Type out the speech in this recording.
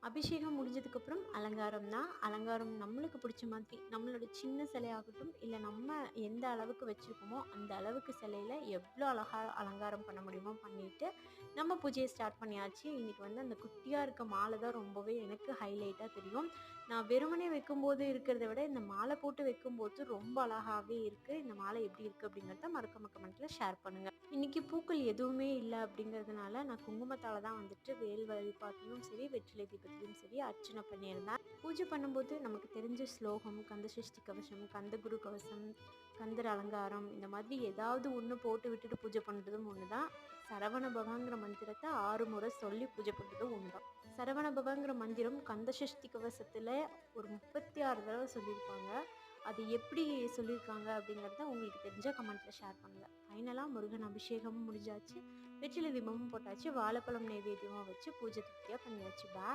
அபிஷேகம் முடிஞ்சதுக்கப்புறம் அலங்காரம் தான். அலங்காரம் நம்மளுக்கு பிடிச்ச மாதிரி, நம்மளோட சின்ன சிலையாகட்டும், இல்லை நம்ம எந்த அளவுக்கு வச்சுருக்கோமோ அந்த அளவுக்கு சிலையில எவ்வளோ அழகா அலங்காரம் பண்ண முடியுமோ பண்ணிட்டு, நம்ம பூஜையை ஸ்டார்ட் பண்ணியாச்சு. இன்றைக்கி வந்து அந்த குட்டியாக இருக்க மாலை தான் ரொம்பவே எனக்கு ஹைலைட்டாக தெரியும். நான் வெறுமனே வைக்கும்போது இருக்கிறத விட இந்த மாலை போட்டு வைக்கும்போது ரொம்ப அழகாகவே இருக்குது. இந்த மாலை எப்படி இருக்குது அப்படிங்கிறத மறக்காம கமெண்ட்டில் ஷேர் பண்ணுங்கள். இன்றைக்கி பூக்கள் எதுவுமே இல்லை அப்படிங்கிறதுனால நான் குங்குமத்தால் தான் வந்துட்டு வேல் வழிபாட்டிலும் சரி, வெற்றிலை தீபத்திலும் சரி அர்ச்சனை பண்ணியிருந்தேன். பூஜை பண்ணும்போது நமக்கு தெரிஞ்ச ஸ்லோகம், கந்த சஷ்டி கவசம், கந்த குரு கவசம், கந்தர் அலங்காரம், இந்த மாதிரி ஏதாவது ஒன்று போட்டு விட்டுட்டு பூஜை பண்ணுறதும் ஒன்று தான். சரவண பவாங்கிற மந்திரத்தை 6 முறை சொல்லி பூஜை பண்ணுறதும் ஒன்று தான். சரவண பவாங்கிற மந்திரம் கந்த சஷ்டி கவசத்தில் ஒரு 36 தடவை சொல்லியிருப்பாங்க. அது எப்படி சொல்லியிருக்காங்க அப்படிங்கிறத உங்களுக்கு தெரிஞ்ச கமெண்ட்டில் ஷேர் பண்ணுங்கள். ஃபைனலாக முருகன் அபிஷேகமும் முடிஞ்சாச்சு, வெற்றிலை தீபமும் போட்டாச்சு, வாழைப்பழம் நைவேத்தியமாக வச்சு பூஜை திருப்தியாக பண்ணியாச்சு. பாய்.